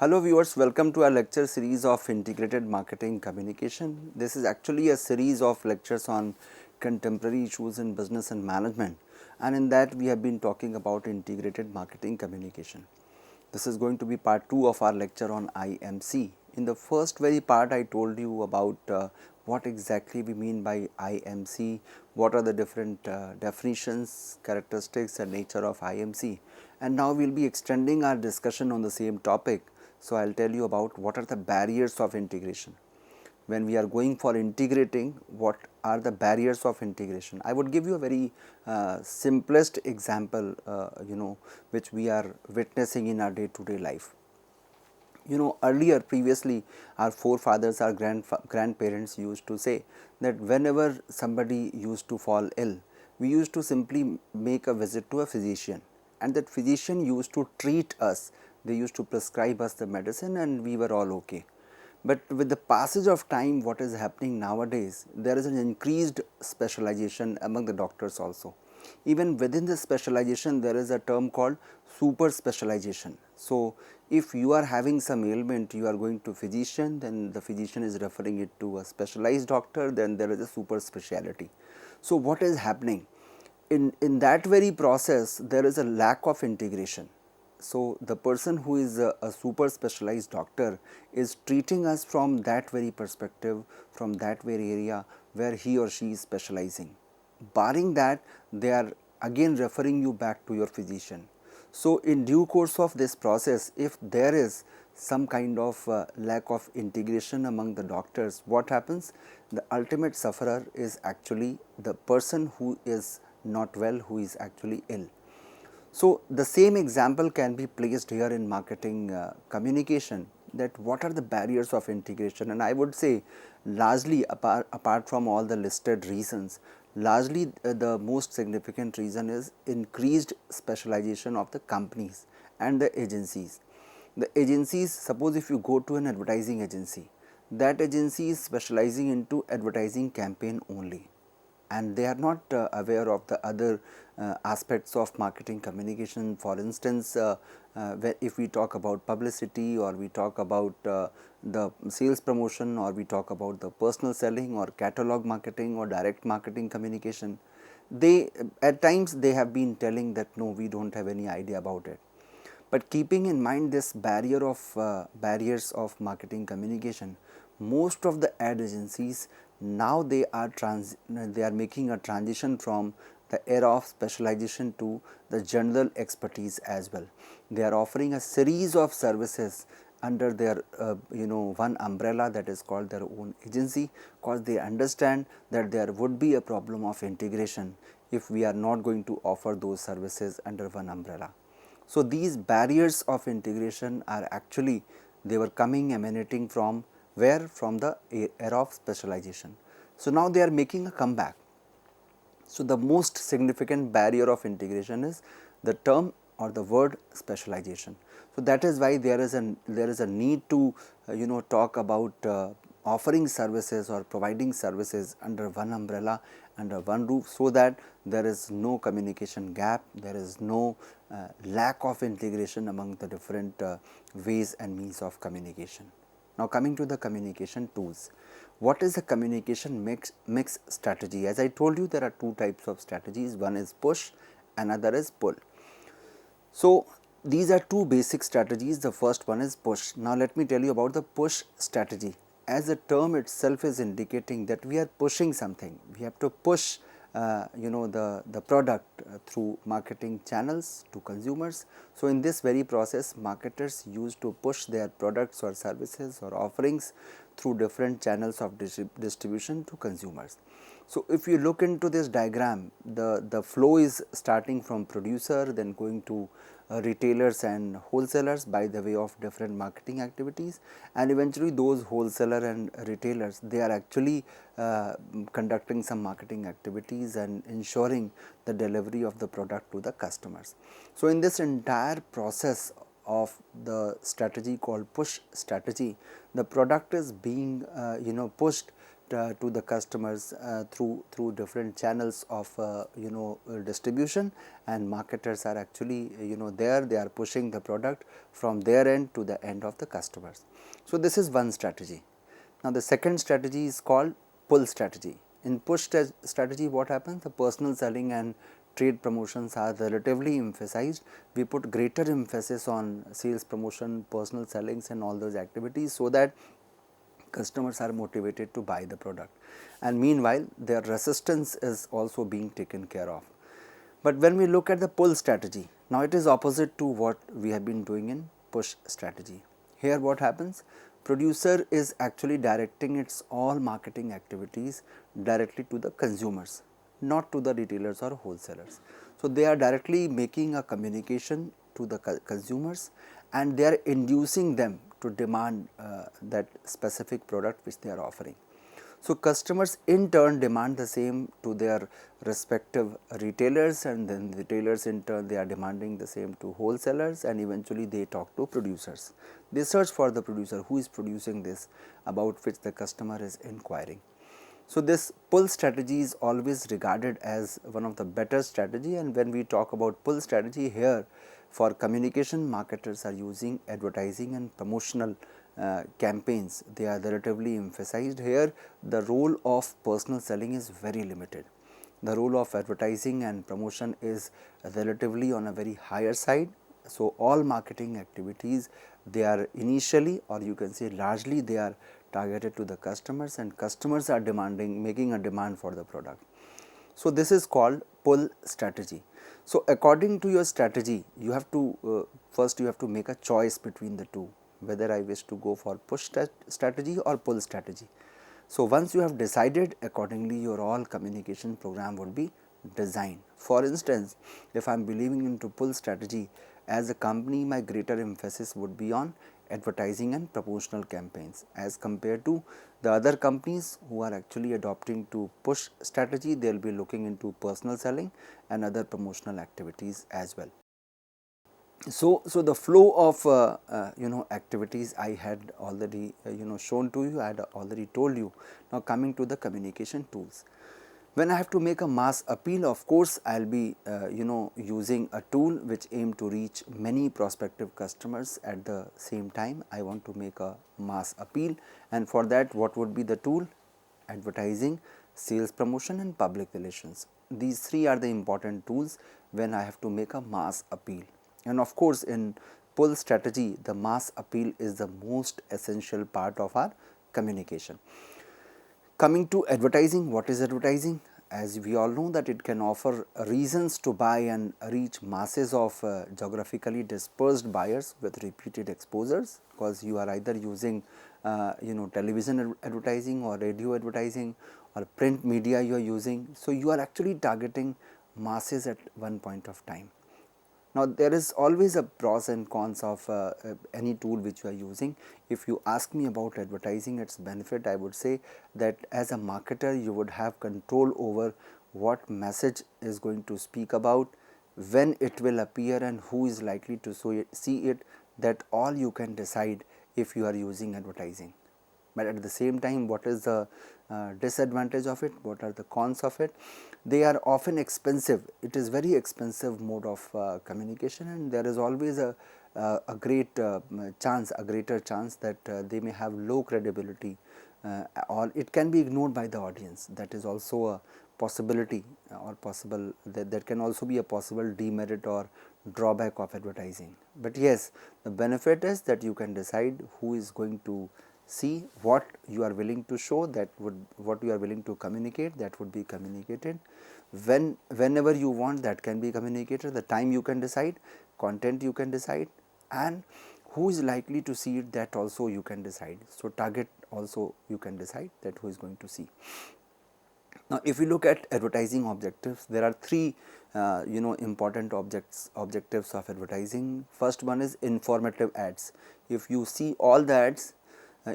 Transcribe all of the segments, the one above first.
Hello viewers, welcome to our lecture series of integrated marketing communication. This is actually a series of lectures on contemporary issues in business and management, and in that we have been talking about integrated marketing communication. This is going to be part 2 of our lecture on IMC. In the first very part I told you about what exactly we mean by IMC, what are the different definitions, characteristics and nature of IMC, and now we will be extending our discussion on the same topic. So, I will tell you about what are the barriers of integration. When we are going for integrating, what are the barriers of integration? I would give you a very simplest example, which we are witnessing in our day to day life. Earlier previously our forefathers, our grandparents used to say that whenever somebody used to fall ill, we used to simply make a visit to a physician, and that physician used to treat us. They used to prescribe us the medicine and we were all okay. But with the passage of time, what is happening nowadays, there is an increased specialization among the doctors also. Even within the specialization, there is a term called super specialization. So, if you are having some ailment, you are going to physician, then the physician is referring it to a specialized doctor, then there is a super speciality. So, what is happening? In that very process, there is a lack of integration. So, the person who is a super specialized doctor is treating us from that very perspective, from that very area where he or she is specializing. Barring that, they are again referring you back to your physician. So, in due course of this process, if there is some kind of lack of integration among the doctors, what happens? The ultimate sufferer is actually the person who is not well, who is actually ill. So, the same example can be placed here in marketing communication, that what are the barriers of integration, and I would say largely apart from all the listed reasons, largely the most significant reason is increased specialization of the companies and the agencies. The agencies, suppose if you go to an advertising agency, that agency is specializing into advertising campaign only, and they are not aware of the other aspects of marketing communication. For instance, if we talk about publicity, or we talk about the sales promotion, or we talk about the personal selling or catalog marketing or direct marketing communication, they at times they have been telling that no, we do not have any idea about it. But keeping in mind this barriers of marketing communication, most of the ad agencies now they are making a transition from the era of specialization to the general expertise as well. They are offering a series of services under their one umbrella, that is called their own agency, because they understand that there would be a problem of integration if we are not going to offer those services under one umbrella. So, these barriers of integration are actually, they were coming emanating from where? From the era of specialization. So, now they are making a comeback. So, the most significant barrier of integration is the term or the word specialization. So, that is why there is a need to talk about offering services or providing services under one umbrella, under one roof, so that there is no communication gap, there is no lack of integration among the different ways and means of communication. Now, coming to the communication tools. What is a communication mix strategy? As I told you, there are two types of strategies, one is push, another is pull. So, these are two basic strategies. The first one is push. Now, let me tell you about the push strategy. As the term itself is indicating that we are pushing something, we have to push the product through marketing channels to consumers. So, in this very process, marketers used to push their products or services or offerings through different channels of distribution to consumers. So, if you look into this diagram, the flow is starting from producer, then going to retailers and wholesalers by the way of different marketing activities, and eventually those wholesaler and retailers, they are actually conducting some marketing activities and ensuring the delivery of the product to the customers. So, in this entire process of the strategy called push strategy, the product is being pushed to the customers through different channels of distribution, and marketers are actually there, they are pushing the product from their end to the end of the customers. So, this is one strategy. Now, the second strategy is called pull strategy. In push strategy, what happens? The personal selling and trade promotions are relatively emphasized. We put greater emphasis on sales promotion, personal sellings and all those activities, so that customers are motivated to buy the product, and meanwhile their resistance is also being taken care of. But when we look at the pull strategy, now it is opposite to what we have been doing in push strategy. Here what happens? Producer is actually directing its all marketing activities directly to the consumers, not to the retailers or wholesalers. So, they are directly making a communication to the consumers, and they are inducing them to demand that specific product which they are offering. So, customers in turn demand the same to their respective retailers, and then retailers in turn they are demanding the same to wholesalers, and eventually they talk to producers. They search for the producer who is producing this, about which the customer is inquiring. So, this pull strategy is always regarded as one of the better strategy, and when we talk about pull strategy here, for communication, marketers are using advertising and promotional campaigns. They are relatively emphasized here. The role of personal selling is very limited. The role of advertising and promotion is relatively on a very higher side. So, all marketing activities, they are initially, or you can say largely, they are targeted to the customers, and customers are making a demand for the product. So, this is called pull strategy. So, according to your strategy, you have to first you have to make a choice between the two, whether I wish to go for push strategy or pull strategy. So, once you have decided, accordingly your all communication program would be designed. For instance, if I am believing into pull strategy, as a company my greater emphasis would be on advertising and promotional campaigns, as compared to the other companies who are actually adopting to push strategy. They will be looking into personal selling and other promotional activities as well. So, the flow of activities I had already shown to you, I had already told you. Now, coming to the communication tools. When I have to make a mass appeal, of course, I will be using a tool which aim to reach many prospective customers at the same time. I want to make a mass appeal, and for that what would be the tool? Advertising, sales promotion and public relations. These three are the important tools when I have to make a mass appeal. And of course, in pull strategy, the mass appeal is the most essential part of our communication. Coming to advertising, what is advertising? As we all know that it can offer reasons to buy and reach masses of geographically dispersed buyers with repeated exposures, because you are either using television advertising or radio advertising or print media you are using. So, you are actually targeting masses at one point of time. Now, there is always a pros and cons of any tool which you are using. If you ask me about advertising, its benefit, I would say that as a marketer you would have control over what message is going to speak about, when it will appear and who is likely to see it. That all you can decide if you are using advertising. But at the same time, what is the disadvantage of it? What are the cons of it? They are often expensive. It is very expensive mode of communication, and there is always a greater chance that they may have low credibility, or it can be ignored by the audience. That is also a possibility, or possible that can also be a possible demerit or drawback of advertising. But yes, the benefit is that you can decide who is going to see, what you are willing to show, what you are willing to communicate, that would be communicated. Whenever you want, that can be communicated. The time you can decide, content you can decide, and who is likely to see it, that also you can decide. So, target also you can decide that who is going to see. Now, if you look at advertising objectives, there are three important objectives of advertising. First one is informative ads. If you see all the ads,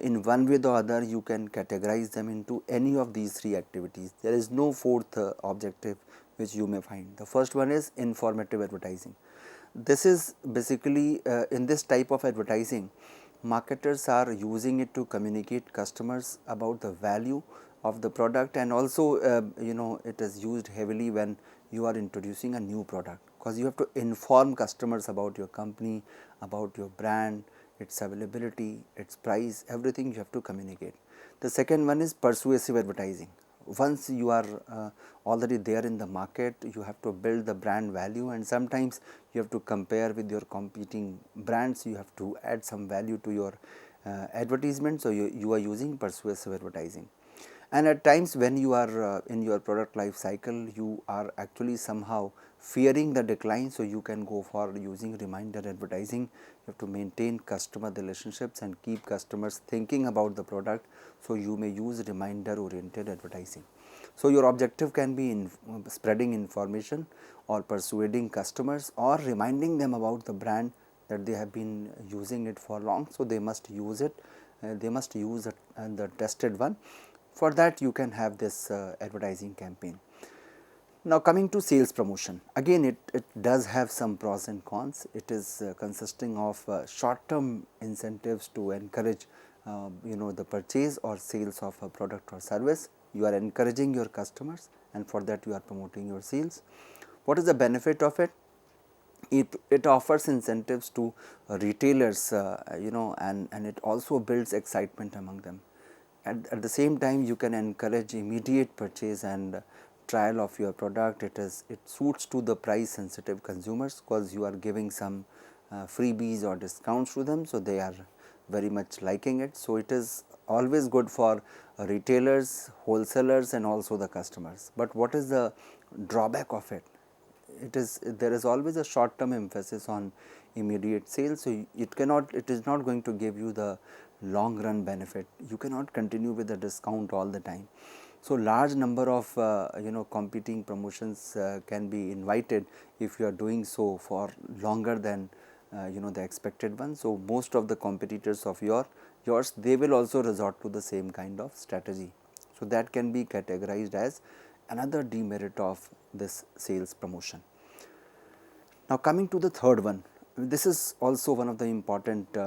in one way or the other, you can categorize them into any of these three activities. There is no fourth objective which you may find. The first one is informative advertising. This is basically in this type of advertising, marketers are using it to communicate customers about the value of the product, and also it is used heavily when you are introducing a new product, because you have to inform customers about your company, about your brand, its availability, its price, everything you have to communicate. The second one is persuasive advertising. Once you are already there in the market, you have to build the brand value, and sometimes you have to compare with your competing brands, you have to add some value to your advertisement. So, you are using persuasive advertising. And at times when you are in your product life cycle, you are actually somehow fearing the decline. So, you can go for using reminder advertising. You have to maintain customer relationships and keep customers thinking about the product. So, you may use reminder oriented advertising. So, your objective can be in spreading information or persuading customers or reminding them about the brand that they have been using it for long. So, they must use it, they must use the tested one. For that, you can have this advertising campaign. Now, coming to sales promotion, again it does have some pros and cons. It is consisting of short term incentives to encourage the purchase or sales of a product or service. You are encouraging your customers, and for that you are promoting your sales. What is the benefit of it? It offers incentives to retailers, and it also builds excitement among them. At the same time, you can encourage immediate purchase and trial of your product. It suits to the price sensitive consumers, because you are giving some freebies or discounts to them. So, they are very much liking it. So, it is always good for retailers, wholesalers, and also the customers. But what is the drawback of it? There is always a short term emphasis on immediate sales. So, it is not going to give you the long run benefit. You cannot continue with the discount all the time. So, large number of competing promotions can be invited if you are doing so for longer than the expected one. So, most of the competitors of yours, they will also resort to the same kind of strategy. So, that can be categorized as another demerit of this sales promotion. Now, coming to the third one, this is also one of the important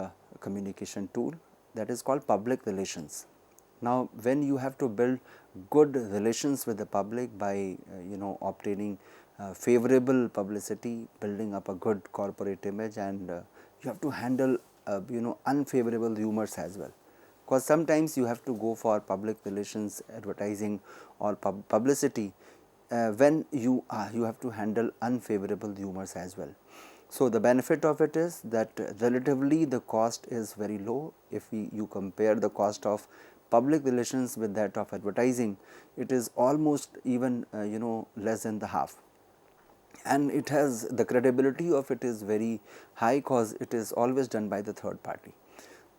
communication tool, that is called public relations. Now, when you have to build good relations with the public by obtaining favorable publicity, building up a good corporate image, and you have to handle unfavorable rumors as well, because sometimes you have to go for public relations advertising or publicity when you have to handle unfavorable rumors as well. So, the benefit of it is that relatively the cost is very low. If you compare the cost of public relations with that of advertising, it is almost even less than the half, and it has the credibility of it is very high, because it is always done by the third party.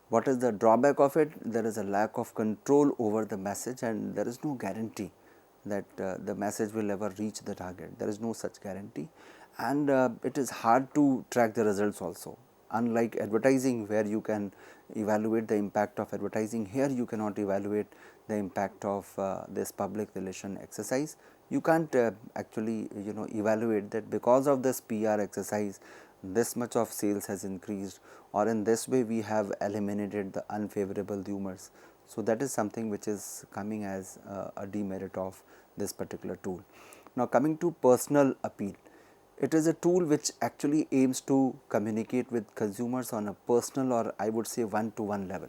What is the drawback of it? There is a lack of control over the message, and there is no guarantee that the message will ever reach the target. There is no such guarantee, and it is hard to track the results also. Unlike advertising, where you can evaluate the impact of advertising, here you cannot evaluate the impact of this public relation exercise. You can't actually evaluate that because of this PR exercise this much of sales has increased, or in this way we have eliminated the unfavorable rumors. So, that is something which is coming as a demerit of this particular tool. Now, coming to personal appeal, it is a tool which actually aims to communicate with consumers on a personal, or I would say one to one level.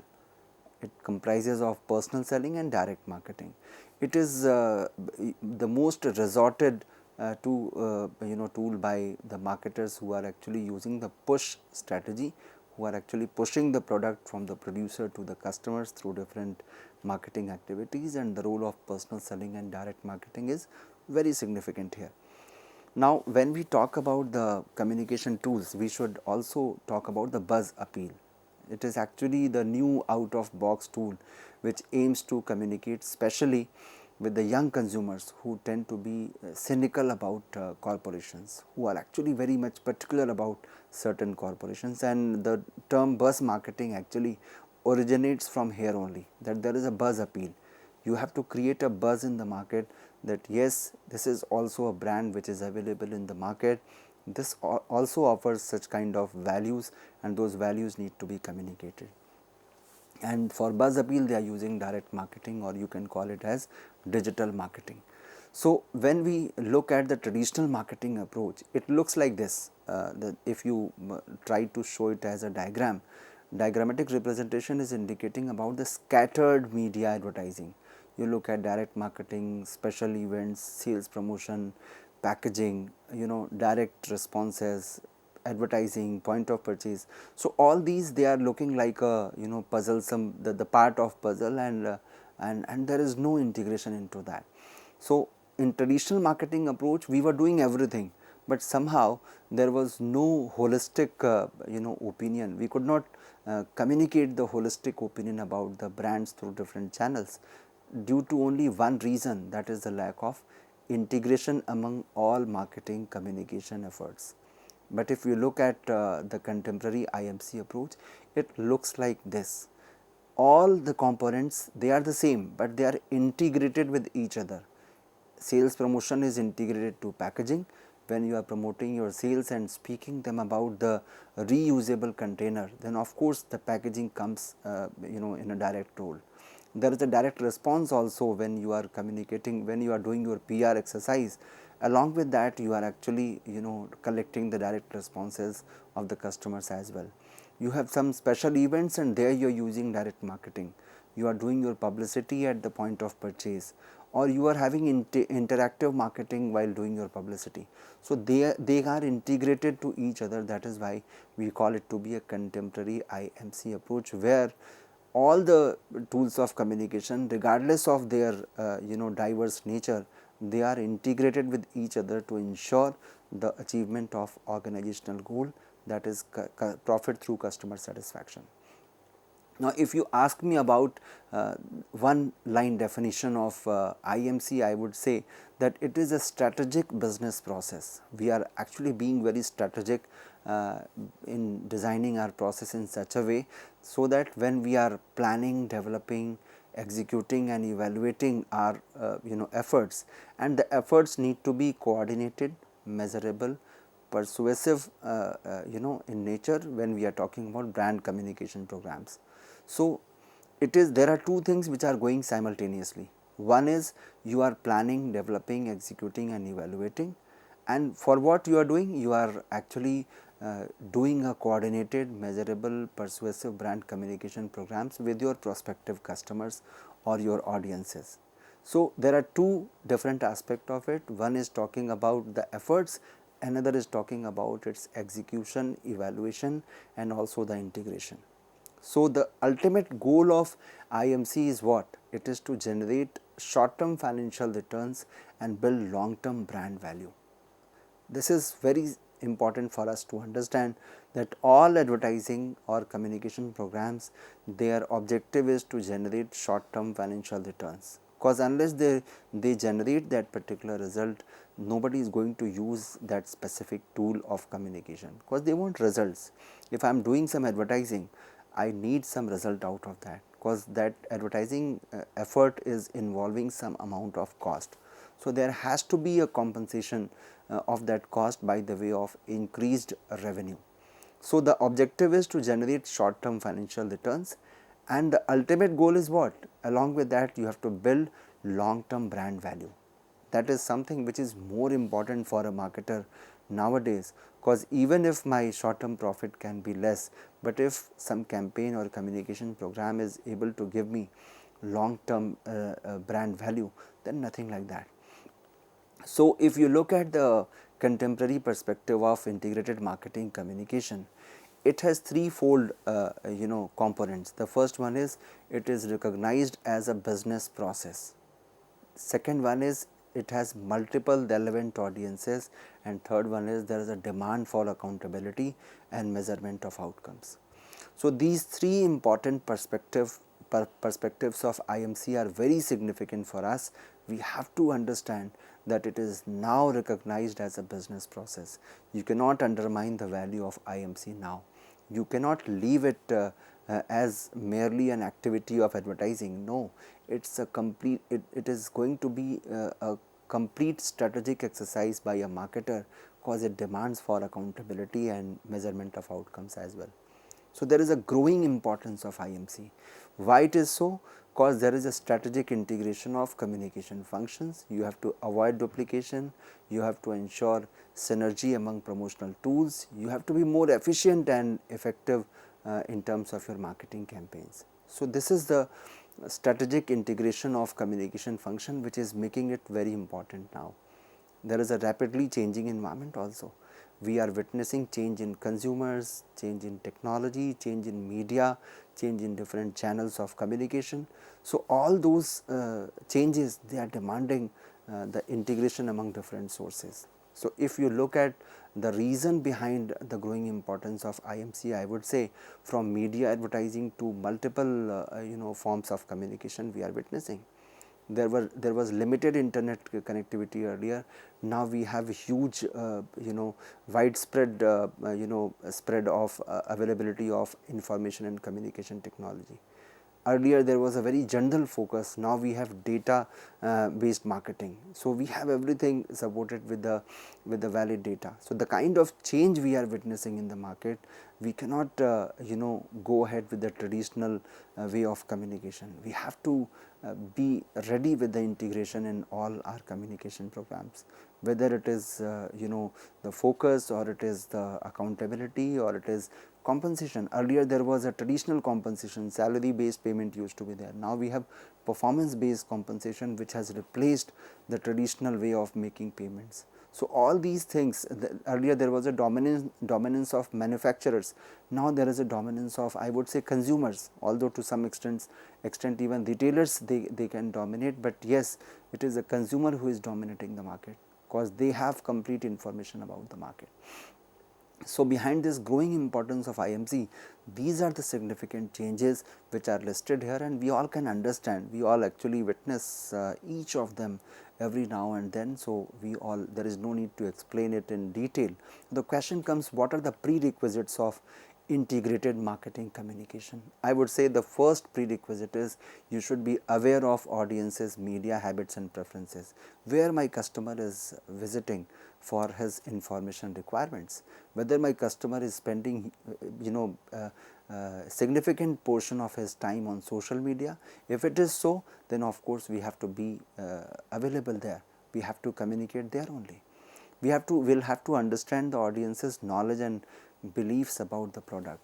It comprises of personal selling and direct marketing. It is the most resorted to tool by the marketers who are actually using the push strategy, who are actually pushing the product from the producer to the customers through different marketing activities, and the role of personal selling and direct marketing is very significant here. Now, when we talk about the communication tools, we should also talk about the buzz appeal. It is actually the new out of box tool which aims to communicate specially with the young consumers who tend to be cynical about corporations, who are actually very much particular about certain corporations, and the term buzz marketing actually originates from here only, that there is a buzz appeal. You have to create a buzz in the market that yes, this is also a brand which is available in the market. This also offers such kind of values, and those values need to be communicated. and for buzz appeal they are using direct marketing, or you can call it as digital marketing. So when we look at the traditional marketing approach, it looks like this. If you try to show it as a diagram, diagrammatic representation is indicating about the scattered media advertising. You look at direct marketing, special events, sales promotion, packaging, direct responses, advertising, point of purchase. So all these, they are looking like a puzzle, the part of puzzle, and there is no integration into that. So in traditional marketing approach, we were doing everything, but somehow there was no holistic opinion. We could not communicate the holistic opinion about the brands through different channels, due to only one reason, that is the lack of integration among all marketing communication efforts. But if you look at the contemporary IMC approach, it looks like this. All the components, they are the same, but they are integrated with each other. Sales promotion is integrated to packaging. When you are promoting your sales and speaking them about the reusable container, then of course the packaging comes in a direct role. There is a direct response also when you are communicating, when you are doing your PR exercise. Along with that, you are actually collecting the direct responses of the customers as well. You have some special events, and there you are using direct marketing. You are doing your publicity at the point of purchase, or you are having interactive marketing while doing your publicity. So they are integrated to each other. That is why we call it to be a contemporary IMC approach, where all the tools of communication, regardless of their diverse nature, they are integrated with each other to ensure the achievement of organizational goal, that is profit through customer satisfaction. Now, if you ask me about one line definition of IMC, I would say that it is a strategic business process. We are actually being very strategic in designing our process in such a way, so that when we are planning, developing, executing and evaluating our efforts, and the efforts need to be coordinated, measurable, persuasive in nature when we are talking about brand communication programs. So it is, there are two things which are going simultaneously. One is you are planning, developing, executing and evaluating, and for what you are doing, you are actually doing a coordinated, measurable, persuasive brand communication programs with your prospective customers or your audiences. So there are two different aspects of it. One is talking about the efforts, another is talking about its execution, evaluation and also the integration. So the ultimate goal of IMC is what? It is to generate short term financial returns and build long term brand value. This is very important for us to understand that all advertising or communication programs, their objective is to generate short term financial returns, because unless they generate that particular result, nobody is going to use that specific tool of communication, because they want results. If I am doing some advertising, I need some result out of that, because that advertising effort is involving some amount of cost. So there has to be a compensation of that cost by the way of increased revenue. So the objective is to generate short term financial returns, and the ultimate goal is what? Along with that, you have to build long term brand value. That is something which is more important for a marketer nowadays, because even if my short term profit can be less, but if some campaign or communication program is able to give me long term brand value, then nothing like that. So if you look at the contemporary perspective of integrated marketing communication, it has threefold components. The first one is it is recognized as a business process. Second one is it has multiple relevant audiences, and third one is there is a demand for accountability and measurement of outcomes. So these three important perspectives of IMC are very significant for us. We have to understand that it is now recognized as a business process. You cannot undermine the value of IMC now. You cannot leave it as merely an activity of advertising. No, it's a complete, it is going to be a complete strategic exercise by a marketer, because it demands for accountability and measurement of outcomes as well. So, there is a growing importance of IMC. Why it is so? Because there is a strategic integration of communication functions. You have to avoid duplication, you have to ensure synergy among promotional tools, you have to be more efficient and effective in terms of your marketing campaigns. So, this is the strategic integration of communication function which is making it very important now. There is a rapidly changing environment also. We are witnessing change in consumers, change in technology, change in media, change in different channels of communication. So, all those changes, they are demanding the integration among different sources. So, if you look at the reason behind the growing importance of IMC, I would say from media advertising to multiple forms of communication we are witnessing. There was limited internet connectivity earlier. Now we have huge widespread spread of availability of information and communication technology. Earlier there was a very general focus, now we have data based marketing. So, we have everything supported with the valid data. So, the kind of change we are witnessing in the market, we cannot go ahead with the traditional way of communication. We have to be ready with the integration in all our communication programs, whether it is the focus, or it is the accountability, or it is compensation. Earlier there was a traditional compensation, salary based payment used to be there. Now we have performance based compensation which has replaced the traditional way of making payments. So, all these things, earlier there was a dominance of manufacturers, now there is a dominance of, I would say, consumers, although to some extent even retailers they can dominate, but yes, it is a consumer who is dominating the market because they have complete information about the market. So, behind this growing importance of IMC, these are the significant changes which are listed here, and we all can understand, we all actually witness each of them every now and then. So, we all, there is no need to explain it in detail. The question comes, what are the prerequisites of integrated marketing communication? I would say the first prerequisite is you should be aware of audiences, media habits and preferences, where my customer is visiting for his information requirements, whether my customer is spending significant portion of his time on social media. If it is so, then of course we have to be available there, we have to communicate there only. Will have to understand the audience's knowledge and beliefs about the product,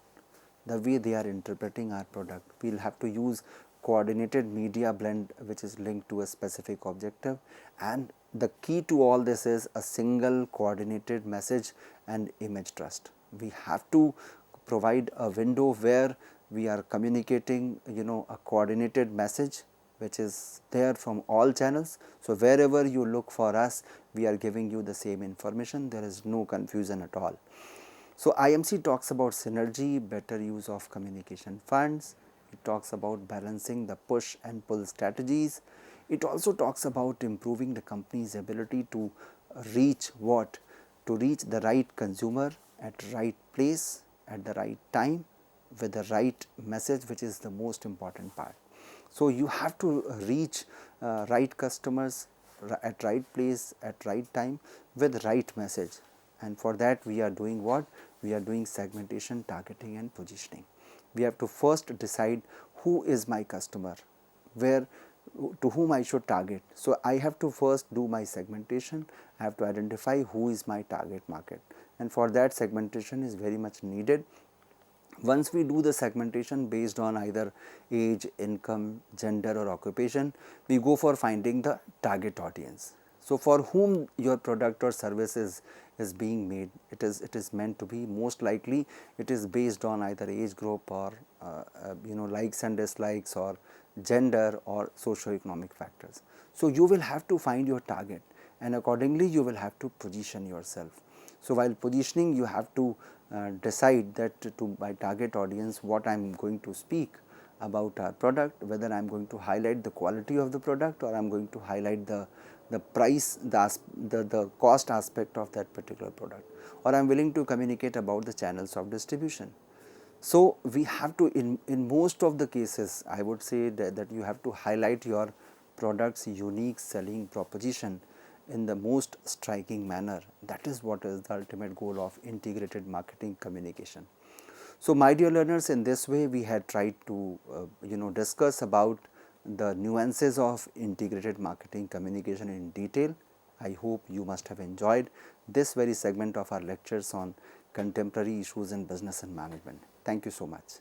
the way they are interpreting our product. We will have to use coordinated media blend which is linked to a specific objective, and the key to all this is a single coordinated message and image trust. We have to provide a window where we are communicating a coordinated message which is there from all channels. So, wherever you look for us, we are giving you the same information, there is no confusion at all. So, IMC talks about synergy, better use of communication funds, it talks about balancing the push and pull strategies. It also talks about improving the company's ability to reach what? To reach the right consumer at right place, at the right time, with the right message, which is the most important part. So, you have to reach right customers at right place, at right time, with right message, and for that we are doing what? We are doing segmentation, targeting and positioning. We have to first decide who is my customer, where, to whom I should target. So, I have to first do my segmentation, I have to identify who is my target market, and for that segmentation is very much needed. Once we do the segmentation based on either age, income, gender or occupation, we go for finding the target audience. So, for whom your product or service is being made, it is meant to be, most likely it is based on either age group or likes and dislikes or gender or socio-economic factors. So, you will have to find your target, and accordingly you will have to position yourself. So, while positioning, you have to decide that to my target audience what I am going to speak about our product, whether I am going to highlight the quality of the product or I am going to highlight the price, the cost aspect of that particular product, or I am willing to communicate about the channels of distribution. So, we have to, in most of the cases, I would say that you have to highlight your product's unique selling proposition in the most striking manner. That is what is the ultimate goal of integrated marketing communication. So my dear learners, in this way we had tried to discuss about the nuances of integrated marketing communication in detail. I hope you must have enjoyed this very segment of our lectures on contemporary issues in business and management. Thank you so much.